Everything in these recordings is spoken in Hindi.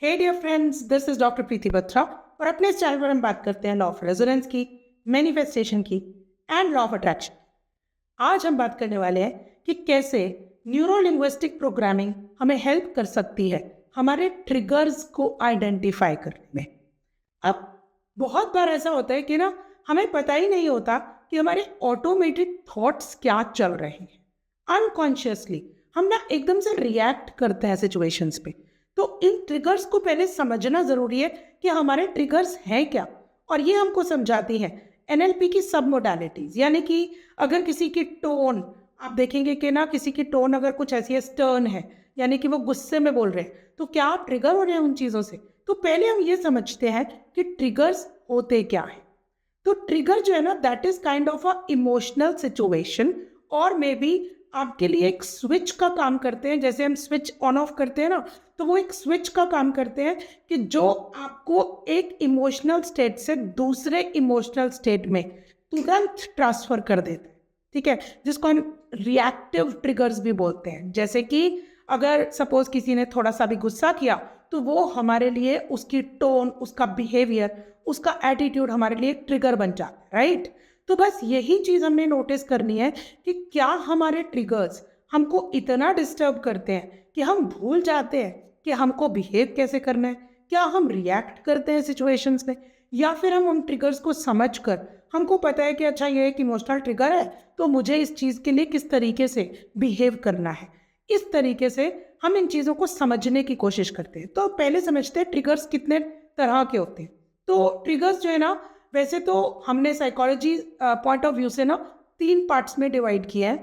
Hey dear friends, this is doctor Preeti Batra और अपने इस चैनल पर हम बात करते हैं लॉ ऑफ रेजोनेंस की, मैनिफेस्टेशन की एंड लॉ ऑफ अट्रैक्शन। आज हम बात करने वाले हैं कि कैसे न्यूरो लिंग्विस्टिक प्रोग्रामिंग हमें हेल्प कर सकती है हमारे ट्रिगर्स को आइडेंटिफाई करने में। अब बहुत बार ऐसा होता है कि हमें पता ही नहीं होता कि हमारे ऑटोमेटिक थॉट्स क्या चल रहे हैं। अनकॉन्शियसली हम एकदम से रिएक्ट करते हैं सिचुएशंस पे। तो इन ट्रिगर्स को पहले समझना ज़रूरी है कि हमारे ट्रिगर्स हैं क्या, और ये हमको समझाती है एनएलपी की सब मोडालिटीज़। यानी कि अगर किसी की टोन आप देखेंगे कि किसी की टोन अगर कुछ ऐसी है, स्टर्न है, यानी कि वो गुस्से में बोल रहे हैं, तो क्या आप ट्रिगर हो रहे हैं उन चीज़ों से। तो पहले हम ये समझते हैं कि ट्रिगर्स होते क्या है। तो ट्रिगर जो है that is kind of a emotional situation, और मे बी आपके लिए एक स्विच का काम करते हैं। जैसे हम स्विच ऑन ऑफ करते हैं तो वो एक स्विच का काम करते हैं कि जो आपको एक इमोशनल स्टेट से दूसरे इमोशनल स्टेट में तुरंत ट्रांसफर कर देते हैं। ठीक है, जिसको हम रिएक्टिव ट्रिगर्स भी बोलते हैं। जैसे कि अगर सपोज किसी ने थोड़ा सा भी गुस्सा किया तो वो हमारे लिए उसकी टोन, उसका बिहेवियर, उसका एटीट्यूड हमारे लिए एक ट्रिगर बन जाता है, राइट। तो बस यही चीज़ हमने नोटिस करनी है कि क्या हमारे ट्रिगर्स हमको इतना डिस्टर्ब करते हैं कि हम भूल जाते हैं कि हमको बिहेव कैसे करना है। क्या हम रिएक्ट करते हैं सिचुएशंस में, या फिर हम उन ट्रिगर्स को समझकर हमको पता है कि अच्छा ये एक इमोशनल ट्रिगर है तो मुझे इस चीज़ के लिए किस तरीके से बिहेव करना है। इस तरीके से हम इन चीज़ों को समझने की कोशिश करते हैं। तो पहले समझते हैं ट्रिगर्स कितने तरह के होते हैं। तो ट्रिगर्स जो है वैसे तो हमने साइकोलॉजी पॉइंट ऑफ व्यू से 3 पार्ट्स में डिवाइड किया है।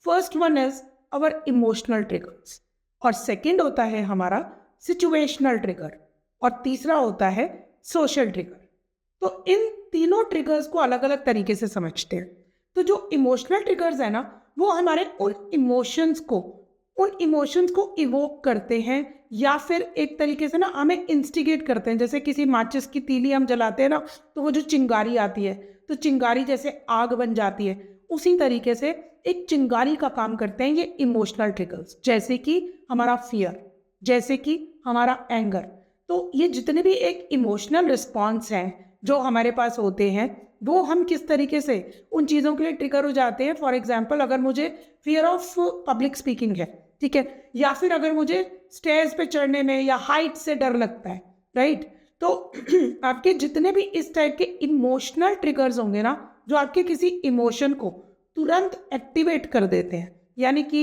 First one is our emotional triggers, और सेकंड होता है हमारा सिचुएशनल ट्रिगर, और तीसरा होता है सोशल ट्रिगर। तो इन तीनों ट्रिगर्स को अलग अलग तरीके से समझते हैं। तो जो इमोशनल ट्रिगर्स है वो हमारे उन इमोशंस को इवोक करते हैं, या फिर एक तरीके से हमें इंस्टिगेट करते हैं। जैसे किसी माचिस की तीली हम जलाते हैं तो वो जो चिंगारी आती है, तो चिंगारी जैसे आग बन जाती है, उसी तरीके से एक चिंगारी का काम करते हैं ये इमोशनल ट्रिगर्स। जैसे कि हमारा फियर, जैसे कि हमारा एंगर। तो ये जितने भी एक इमोशनल रिस्पॉन्स हैं जो हमारे पास होते हैं, वो हम किस तरीके से उन चीज़ों के लिए ट्रिगर हो जाते हैं। फॉर एग्जाम्पल, अगर मुझे फियर ऑफ पब्लिक स्पीकिंग है, ठीक है, या फिर अगर मुझे स्टेज पे चढ़ने में या हाइट से डर लगता है, राइट। तो आपके जितने भी इस टाइप के इमोशनल ट्रिगर्स होंगे जो आपके किसी इमोशन को तुरंत एक्टिवेट कर देते हैं। यानी कि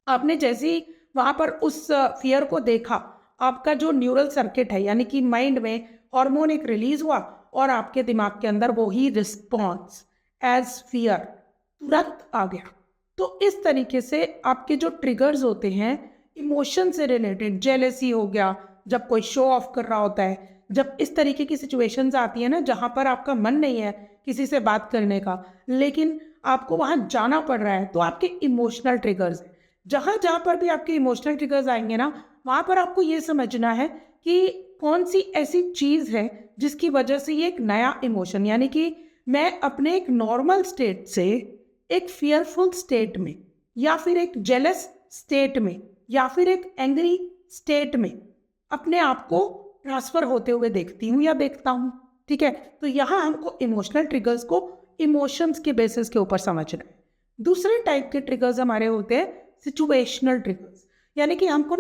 आपने जैसे ही वहाँ पर उस फियर को देखा, आपका जो न्यूरल सर्किट है, यानी कि माइंड में हार्मोन एक रिलीज हुआ, और आपके दिमाग के अंदर वो ही रिस्पॉन्स एज फियर तुरंत आ गया। तो इस तरीके से आपके जो ट्रिगर्स होते हैं इमोशन से रिलेटेड, जेलेसी हो गया जब कोई शो ऑफ कर रहा होता है, जब इस तरीके की सिचुएशंस आती है जहाँ पर आपका मन नहीं है किसी से बात करने का, लेकिन आपको वहाँ जाना पड़ रहा है, तो आपके इमोशनल ट्रिगर्स हैं। जहाँ जहाँ पर भी आपके इमोशनल ट्रिगर्स आएंगे वहाँ पर आपको ये समझना है कि कौन सी ऐसी चीज़ है जिसकी वजह से ये एक नया इमोशन, यानी कि मैं अपने एक नॉर्मल स्टेट से एक फियरफुल स्टेट में, या फिर एक जेलस स्टेट में, या फिर एक एंग्री स्टेट में अपने आप को ट्रांसफर होते हुए देखती हूँ या देखता हूँ। ठीक है, तो यहाँ हमको इमोशनल ट्रिगर्स को इमोशंस के बेसिस के ऊपर समझना है। दूसरे टाइप के ट्रिगर्स हमारे होते हैं सिचुएशनल ट्रिगर्स, यानी कि हमको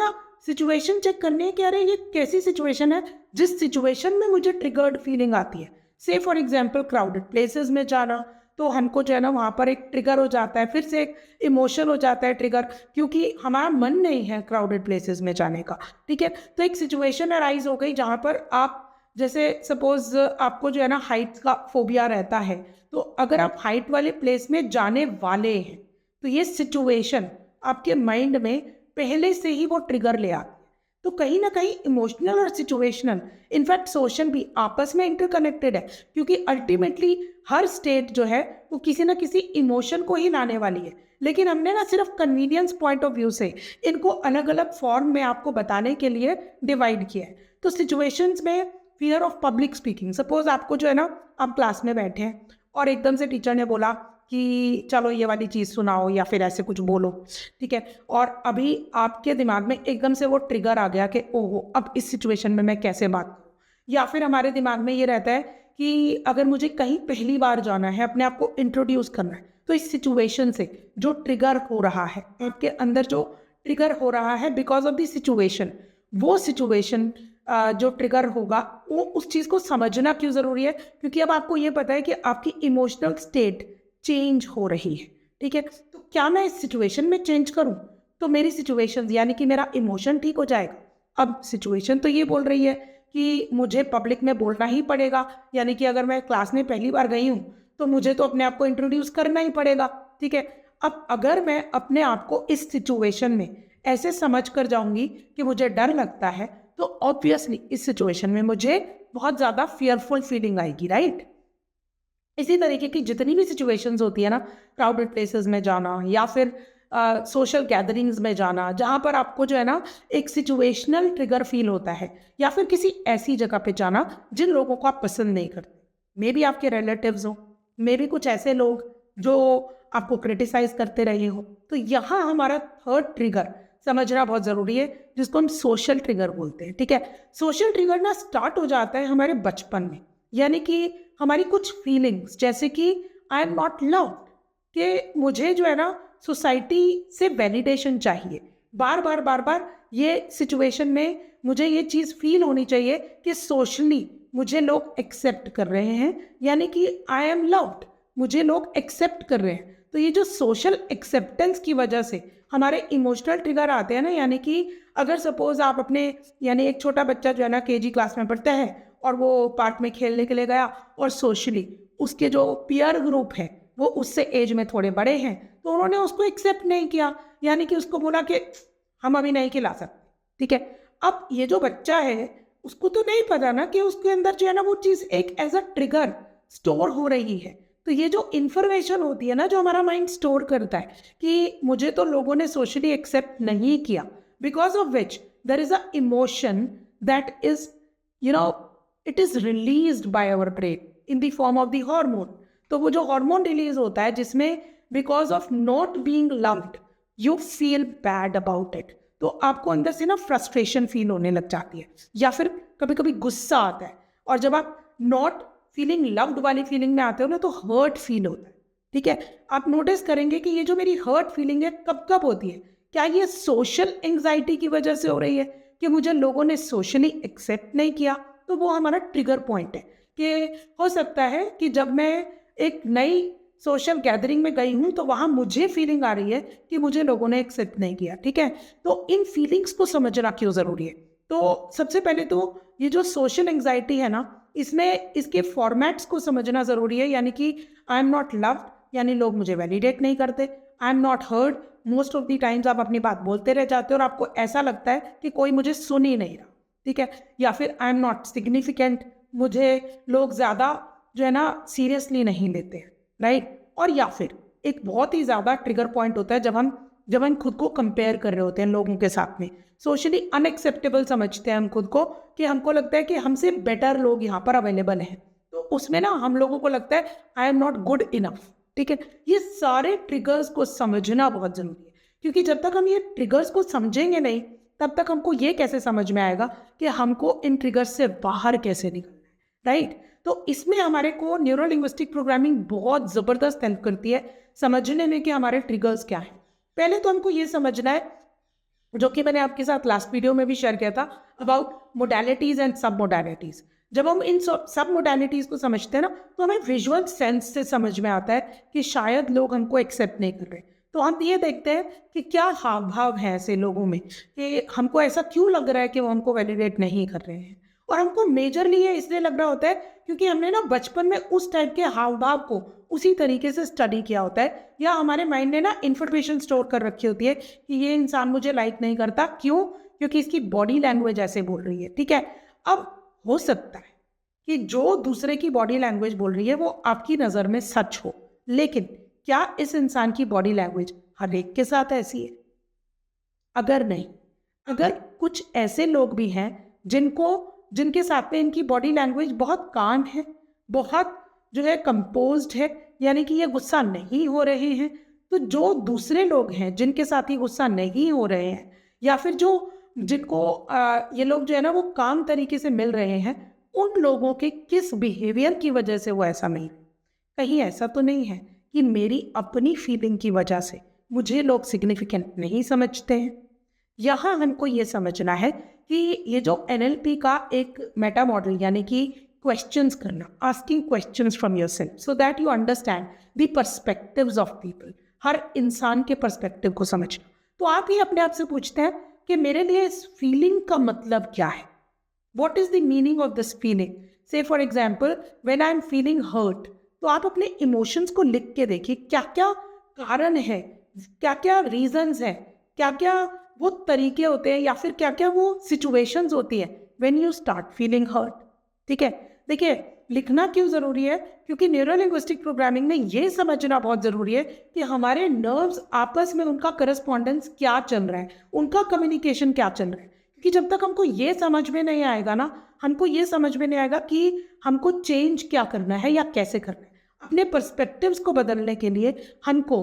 सिचुएशन चेक करनी है कि अरे ये कैसी सिचुएशन है जिस सिचुएशन में मुझे ट्रिगर्ड फीलिंग आती है। से फॉर एग्जाम्पल क्राउडेड प्लेसेस में जाना, तो हमको जो है वहाँ पर एक ट्रिगर हो जाता है, फिर से एक इमोशन हो जाता है ट्रिगर, क्योंकि हमारा मन नहीं है क्राउडेड प्लेसेस में जाने का। ठीक है, तो एक सिचुएशन अराइज हो गई जहाँ पर आप, जैसे सपोज आपको जो है हाइट का फोबिया रहता है, तो अगर आप हाइट वाले प्लेस में जाने वाले हैं तो ये सिचुएशन आपके माइंड में पहले से ही वो ट्रिगर ले आती है। तो कहीं ना कहीं इमोशनल और सिचुएशनल, इनफैक्ट सोशल भी आपस में इंटरकनेक्टेड है, क्योंकि अल्टीमेटली हर स्टेट जो है वो किसी ना किसी इमोशन को ही लाने वाली है। लेकिन हमने सिर्फ कन्वीनियंस पॉइंट ऑफ व्यू से इनको अलग अलग फॉर्म में आपको बताने के लिए डिवाइड किया है। तो सिचुएशंस में fear of public speaking, suppose आपको जो है आप क्लास में बैठे हैं और एकदम से टीचर ने बोला कि चलो ये वाली चीज़ सुनाओ या फिर ऐसे कुछ बोलो, ठीक है। और अभी आपके दिमाग में एकदम से वो ट्रिगर आ गया कि ओहो अब इस सिचुएशन में मैं कैसे बात करूँ, या फिर हमारे दिमाग में ये रहता है कि अगर मुझे कहीं पहली बार जाना है, अपने आप को इंट्रोड्यूस करना है, तो इस सिचुएशन से जो ट्रिगर हो रहा है आपके अंदर, जो ट्रिगर हो रहा है बिकॉज ऑफ द सिचुएशन, वो सिचुएशन जो ट्रिगर होगा वो उस चीज़ को समझना क्यों ज़रूरी है, क्योंकि अब आपको ये पता है कि आपकी इमोशनल स्टेट चेंज हो रही है, ठीक है। तो क्या मैं इस सिचुएशन में चेंज करूं तो मेरी सिचुएशन यानी कि मेरा इमोशन ठीक हो जाएगा। अब सिचुएशन तो ये बोल रही है कि मुझे पब्लिक में बोलना ही पड़ेगा, यानी कि अगर मैं क्लास में पहली बार गई हूँ तो मुझे तो अपने आप को इंट्रोड्यूस करना ही पड़ेगा, ठीक है। अब अगर मैं अपने आप को इस सिचुएशन में ऐसे समझ कर जाऊंगी कि मुझे डर लगता है, तो ऑब्वियसली इस सिचुएशन में मुझे बहुत ज़्यादा फियरफुल फीलिंग आएगी, राइट। इसी तरीके की जितनी भी सिचुएशंस होती है ना, क्राउडेड प्लेसेस में जाना या फिर सोशल गैदरिंग्स में जाना, जहाँ पर आपको जो है ना एक सिचुएशनल ट्रिगर फील होता है, या फिर किसी ऐसी जगह पे जाना जिन लोगों को आप पसंद नहीं करते, मे बी आपके रिलेटिव्स हो, मे बी कुछ ऐसे लोग जो आपको क्रिटिसाइज करते रहे हो, तो यहाँ हमारा थर्ड ट्रिगर समझना बहुत ज़रूरी है, जिसको हम सोशल ट्रिगर बोलते हैं, ठीक है। सोशल ट्रिगर ना स्टार्ट हो जाता है हमारे बचपन में, यानी कि हमारी कुछ फीलिंग्स, जैसे कि आई एम नॉट लव्ड, कि मुझे जो है ना सोसाइटी से वैलिडेशन चाहिए, बार बार बार बार ये सिचुएशन में मुझे ये चीज़ फील होनी चाहिए कि सोशली मुझे लोग एक्सेप्ट कर रहे हैं, यानी कि आई एम लव्ड, मुझे लोग एक्सेप्ट कर रहे हैं। तो ये जो सोशल एक्सेप्टेंस की वजह से हमारे इमोशनल ट्रिगर आते हैं ना, यानी कि अगर सपोज आप अपने, यानी एक छोटा बच्चा जो है ना केजी क्लास में पढ़ता है और वो पार्क में खेलने के लिए गया, और सोशली उसके जो पीयर ग्रुप है वो उससे एज में थोड़े बड़े हैं, तो उन्होंने उसको एक्सेप्ट नहीं किया, यानी कि उसको बोला कि हम अभी नहीं खिला सकते, ठीक है। अब ये जो बच्चा है उसको तो नहीं पता ना कि उसके अंदर जो है ना वो चीज़ एक एज अ ट्रिगर स्टोर हो रही है। तो ये जो इन्फॉर्मेशन होती है ना, जो हमारा माइंड स्टोर करता है कि मुझे तो लोगों ने सोशली एक्सेप्ट नहीं किया, because of which there is a emotion that is, you know, it is released by our brain in the form of the hormone. तो वो जो हार्मोन रिलीज होता है जिसमें because of not being loved you feel bad about it, तो आपको अंदर से ना फ्रस्ट्रेशन फील होने लग जाती है, या फिर कभी कभी गुस्सा आता है, और जब आप नॉट फीलिंग लव्ड वाली फीलिंग में आते हो ना तो हर्ट फील होता है, ठीक है। आप नोटिस करेंगे कि ये जो मेरी हर्ट फीलिंग है कब कब होती है, क्या ये सोशल एंग्जाइटी की वजह से हो रही है कि मुझे लोगों ने सोशली एक्सेप्ट नहीं किया, तो वो हमारा ट्रिगर पॉइंट है। कि हो सकता है कि जब मैं एक नई सोशल गैदरिंग में गई हूँ तो वहाँ मुझे फीलिंग आ रही है कि मुझे लोगों ने एक्सेप्ट नहीं किया, ठीक है। तो इन फीलिंग्स को समझना क्यों ज़रूरी है, तो सबसे पहले तो ये जो सोशल एंग्जाइटी है ना, इसमें इसके फॉर्मेट्स को समझना ज़रूरी है, यानी कि आई एम नॉट लव्ड, यानी लोग मुझे वैलिडेट नहीं करते, I am not heard, most of the times आप अपनी बात बोलते रह जाते हो और आपको ऐसा लगता है कि कोई मुझे सुन ही नहीं रहा, ठीक है। या फिर आई एम नॉट सिग्निफिकेंट, मुझे लोग ज़्यादा जो है ना सीरियसली नहीं लेते हैं, राइट। और या फिर एक बहुत ही ज़्यादा ट्रिगर पॉइंट होता है जब हम खुद को कंपेयर कर रहे होते हैं लोगों के साथ में, सोशली अनएक्सेप्टेबल समझते हैं हम खुद को, कि हमको लगता है कि हमसे बेटर लोग यहाँ पर अवेलेबल हैं, तो उसमें ना हम लोगों को लगता है I am not good enough, ठीक है। ये सारे ट्रिगर्स को समझना बहुत ज़रूरी है, क्योंकि जब तक हम ये ट्रिगर्स को समझेंगे नहीं तब तक हमको ये कैसे समझ में आएगा कि हमको इन ट्रिगर्स से बाहर कैसे निकलना है, राइट। तो इसमें हमारे को न्यूरो लिंग्विस्टिक प्रोग्रामिंग बहुत ज़बरदस्त हेल्प करती है समझने में कि हमारे ट्रिगर्स क्या हैं। पहले तो हमको ये समझना है, जो कि मैंने आपके साथ लास्ट वीडियो में भी शेयर किया था, अबाउट मोडालिटीज़ एंड सब मोडालिटीज़। जब हम इन सब मोडालिटीज़ को समझते हैं ना, तो हमें विजुअल सेंस से समझ में आता है कि शायद लोग हमको एक्सेप्ट नहीं कर रहे। तो हम ये देखते हैं कि क्या हाव भाव हैं ऐसे लोगों में, कि हमको ऐसा क्यों लग रहा है कि वो हमको वैलिडेट नहीं कर रहे हैं। और हमको मेजरली ये इसलिए लग रहा होता है क्योंकि हमने ना बचपन में उस टाइप के हाव भाव को उसी तरीके से स्टडी किया होता है, या हमारे माइंड ने ना इन्फॉर्मेशन स्टोर कर रखी होती है कि ये इंसान मुझे लाइक नहीं करता, क्यों, क्योंकि इसकी बॉडी लैंग्वेज ऐसे बोल रही है, ठीक है। अब हो सकता है कि जो दूसरे की बॉडी लैंग्वेज बोल रही है वो आपकी नज़र में सच हो, लेकिन क्या इस इंसान की बॉडी लैंग्वेज हर एक के साथ ऐसी है? अगर नहीं, अगर कुछ ऐसे लोग भी हैं जिनके साथ में इनकी बॉडी लैंग्वेज बहुत काम है, बहुत जो है कंपोज्ड है, यानी कि ये गुस्सा नहीं हो रहे हैं, तो जो दूसरे लोग हैं जिनके साथ ये गुस्सा नहीं हो रहे हैं, या फिर जो जिनको ये लोग जो है ना वो काम तरीके से मिल रहे हैं, उन लोगों के किस बिहेवियर की वजह से वो ऐसा नहीं, कहीं ऐसा तो नहीं है कि मेरी अपनी फीलिंग की वजह से मुझे लोग सिग्निफिकेंट नहीं समझते हैं। यहाँ हमको ये समझना है कि ये जो NLP का एक मेटा मॉडल, यानी कि क्वेश्चंस करना, asking questions from yourself so that you understand the perspectives of people, हर इंसान के पर्सपेक्टिव को समझना। तो आप ही अपने आप से पूछते हैं कि मेरे लिए इस फीलिंग का मतलब क्या है, what is the meaning of this feeling. Say for example when I am feeling hurt, तो आप अपने इमोशंस को लिख के देखिए क्या क्या कारण है, क्या क्या रीजंस है, क्या क्या वो तरीके होते हैं, या फिर क्या क्या वो सिचुएशंस होती है when you start feeling hurt. ठीक है, देखिए लिखना क्यों ज़रूरी है, क्योंकि न्यूरो लिंग्विस्टिक प्रोग्रामिंग में ये समझना बहुत ज़रूरी है कि हमारे नर्व्स आपस में उनका करस्पॉन्डेंस क्या चल रहा है, उनका कम्युनिकेशन क्या चल रहा है। क्योंकि जब तक हमको ये समझ में नहीं आएगा ना, हमको ये समझ में नहीं आएगा कि हमको चेंज क्या करना है या कैसे करना है। अपने पर्सपेक्टिव्स को बदलने के लिए हमको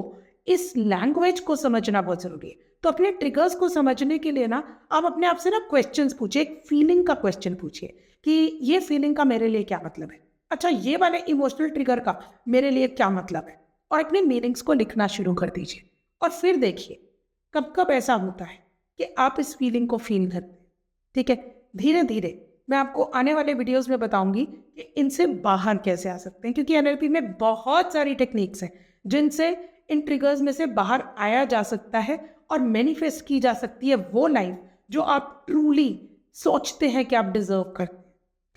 इस लैंग्वेज को समझना बहुत ज़रूरी है। तो अपने ट्रिगर्स को समझने के लिए ना आप अपने आप से ना क्वेश्चंस पूछिए, एक फीलिंग का क्वेश्चन पूछिए कि ये फीलिंग का मेरे लिए क्या मतलब है, अच्छा ये वाले इमोशनल ट्रिगर का मेरे लिए क्या मतलब है, और अपने मीनिंग्स को लिखना शुरू कर दीजिए। और फिर देखिए कब कब ऐसा होता है कि आप इस फीलिंग को फील करते हैं। ठीक है, धीरे धीरे मैं आपको आने वाले वीडियोस में बताऊंगी कि इनसे बाहर कैसे आ सकते हैं, क्योंकि NLP में बहुत सारी टेक्निक्स हैं जिनसे इन ट्रिगर्स में से बाहर आया जा सकता है और मैनिफेस्ट की जा सकती है वो लाइफ जो आप ट्रूली सोचते हैं कि आप डिजर्व करते हैं।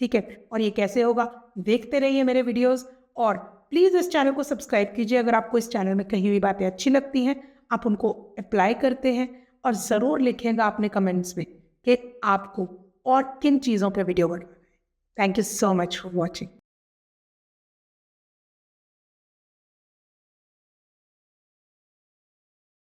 ठीक है, और ये कैसे होगा, देखते रहिए मेरे वीडियोस, और प्लीज़ इस चैनल को सब्सक्राइब कीजिए। अगर आपको इस चैनल में कही हुई बातें अच्छी लगती हैं, आप उनको अप्लाई करते हैं, और ज़रूर लिखिएगा अपने कमेंट्स में कि आपको और किन चीज़ों पर वीडियो बनाना है। Thank you so much for watching.